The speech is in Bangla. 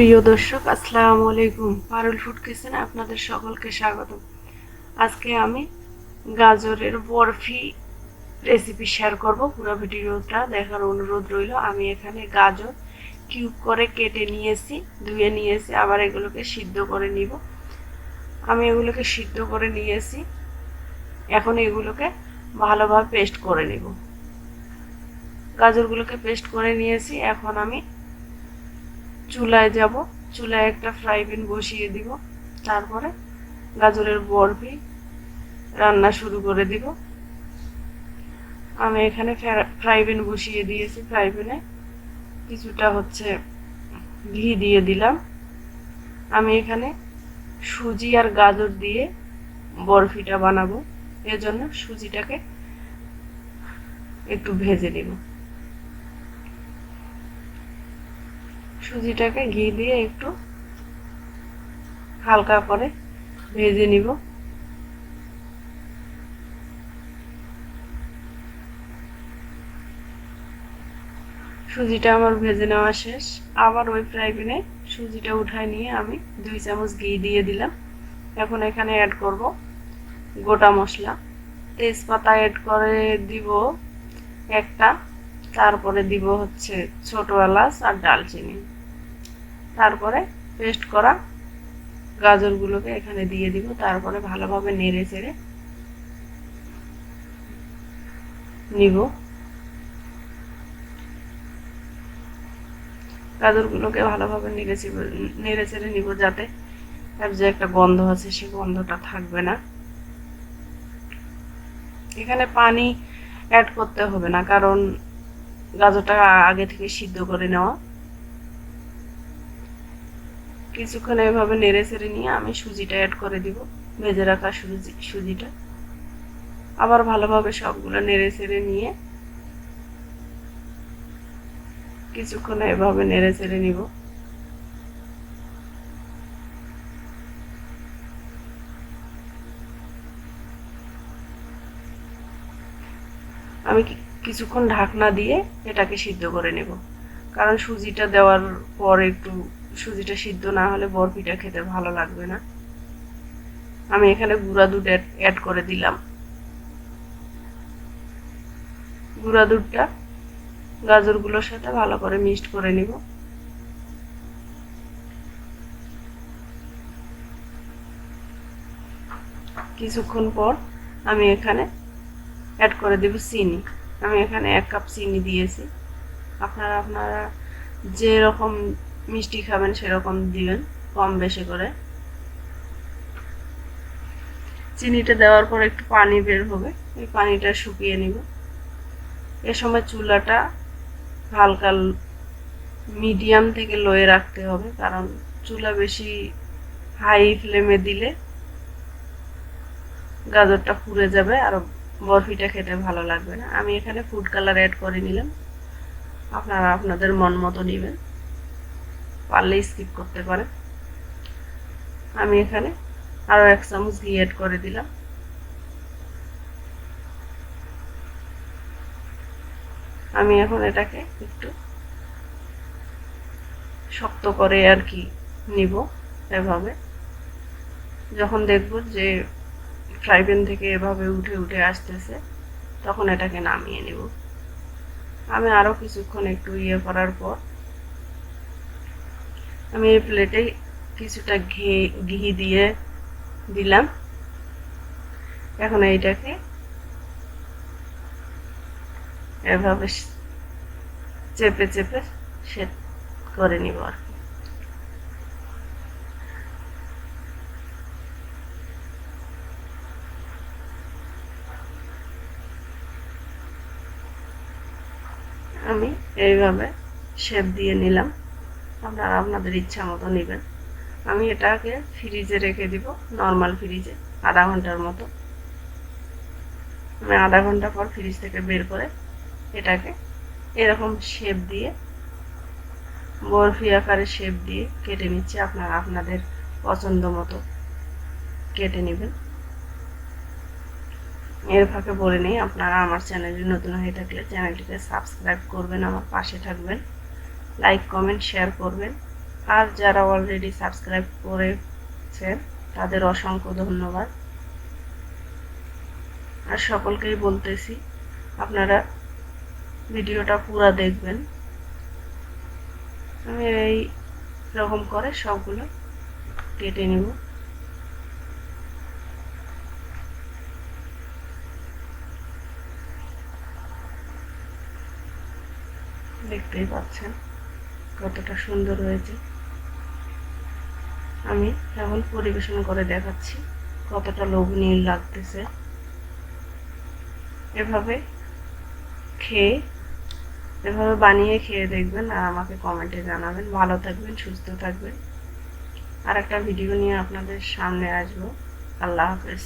প্রিয় দর্শক, আসসালামু আলাইকুম। পারুল ফুড কিচেনে আপনাদের সকলকে স্বাগত। আজকে আমি গাজরের বরফি রেসিপি শেয়ার করব। পুরো ভিডিওটা দেখার অনুরোধ রইল। আমি এখানে গাজর কিউব করে কেটে নিয়েছি, ধুয়ে নিয়েছি, আবার এগুলোকে সিদ্ধ করে নিব। আমি এগুলোকে সিদ্ধ করে নিয়েছি, এখন এগুলোকে ভালোভাবে পেস্ট করে নিব। গাজরগুলোকে পেস্ট করে নিয়েছি, এখন আমি চুলায় যাব। চুলায় একটা ফ্রাই প্যান বসিয়ে দিব, তারপরে গাজরের বরফি রান্না শুরু করে দিব। আমি এখানে ফ্রাই প্যান বসিয়ে দিয়েছি। ফ্রাই প্যানে কিছুটা ঘি দিয়ে দিলাম। আমি এখানে সুজি আর গাজর দিয়ে বরফিটা বানাবো, এজন্য সুজিটাকে একটু ভেজে নিব। সুজিটাকে ঘি দিয়ে একটু হালকা করে ভেজে নিব। সুজিটা আমার ভেজে নেওয়া শেষ। আবার ওই ফ্রাই প্যানে সুজিটা উঠায় নিয়ে আমি 2 চামচ ঘি দিয়ে দিলাম। এখন এখানে অ্যাড করব গোটা মশলা। তেজপাতা অ্যাড করে দিব একটা, তারপরে দিব ছোট এলাচ আর ডালচিনি। তারপরে পেস্ট করা গাজরগুলোকে এখানে দিয়ে দিব, তারপরে ভালোভাবে নেড়ে চেড়ে নিব। গাজরগুলোকে ভালোভাবে নেড়ে চেড়ে নিব, যাতে এর যে একটা গন্ধ আছে সেই গন্ধটা থাকবে না। এখানে পানি অ্যাড করতে হবে না, কারণ গাজরটা আগে থেকে সিদ্ধ করে নেওয়া। কিছুক্ষণ এভাবে নেড়ে চেড়ে নিয়ে আমি সুজিটা অ্যাড করে দিব, ভেজে রাখা সুজিটা। আবার ভালোভাবে সবগুলো নেড়ে চেড়ে নিয়ে কিছুক্ষণ এভাবে নেড়ে চেড়ে নিব। আমি কিছুক্ষণ ঢাকনা দিয়ে এটাকে সিদ্ধ করে নেব, কারণ সুজিটা দেওয়ার পর একটু সুজিটা সিদ্ধ না হলে বরফিটা খেতে ভালো লাগবে না। আমি এখানে গুঁড়া দুধ অ্যাড করে দিলাম। গুঁড়া দুধটা গাজরগুলোর সাথে ভালো করে মিক্সড করে নিব। কিছুক্ষণ পর আমি এখানে অ্যাড করে দেব চিনি। আমি এখানে 1 কাপ চিনি দিয়েছি। আপনারা যেরকম মিষ্টি খাবেন সেরকম দিবেন, কম বেশি করে। চিনিটা দেওয়ার পর একটু পানি বের হবে, এই পানিটা শুকিয়ে নিব। এ সময় চুলাটা হালকা মিডিয়াম থেকে লোয়ে রাখতে হবে, কারণ চুলা বেশি হাই ফ্লেমে দিলে গাজরটা পুড়ে যাবে আর বরফিটা খেতে ভালো লাগবে না। আমি এখানে ফুড কালার অ্যাড করে নিলাম, আপনারা আপনাদের মন মতো নেবেন, পারলে স্কিপ করতে পারেন। আমি এখানে আরও 1 চামচ ঘি অ্যাড করে দিলাম। আমি এখন এটাকে একটু শক্ত করে আর কি নিব। এভাবে যখন দেখব যে ফ্রাই প্যান থেকে এভাবে উঠে উঠে আসতেছে, তখন এটাকে নামিয়ে নিব। আমি আরও কিছুক্ষণ একটু করার পর আমি এই প্লেটে কিছুটা ঘি দিয়ে দিলাম। এখন এইটাকে এভাবে চেপে চেপে সেট করে নিব আর কি। আমি এইভাবে শেপ দিয়ে নিলাম, আপনারা আপনাদের ইচ্ছা মতো নেবেন। আমি এটাকে ফ্রিজে রেখে দিব, নর্মাল ফ্রিজে, আধা ঘন্টার মতো। আমি আধা ঘন্টা পর ফ্রিজ থেকে বের করে এটাকে এরকম শেপ দিয়ে, বরফি আকারে শেপ দিয়ে কেটে নিচ্ছি। আপনারা আপনাদের পছন্দ মতো কেটে নেবেন। এর ফাঁকে বলে নেই, আপনারা আমার চ্যানেলে নতুন হয়ে থাকলে চ্যানেলটিকে সাবস্ক্রাইব করবেন, আমার পাশে থাকবেন, লাইক কমেন্ট শেয়ার করবেন। আর যারা অলরেডি সাবস্ক্রাইব করেছেন তাদের অসংখ্য ধন্যবাদ। আর সকলকেই বলতেছি আপনারা ভিডিওটা পুরো দেখবেন। আমি এই রকম করে সবগুলো কেটে নিব। দেখতেই পাচ্ছেন কতটা সুন্দর হয়েছে। আমি এখন পরিবেশন করে দেখাচ্ছি কতটা লোভনীয় লাগতেছে। এভাবে বানিয়ে খেয়ে দেখবেন আর আমাকে কমেন্টে জানাবেন। ভালো থাকবেন, সুস্থ থাকবেন। আর একটা ভিডিও নিয়ে আপনাদের সামনে আসবো। আল্লাহ হাফেজ।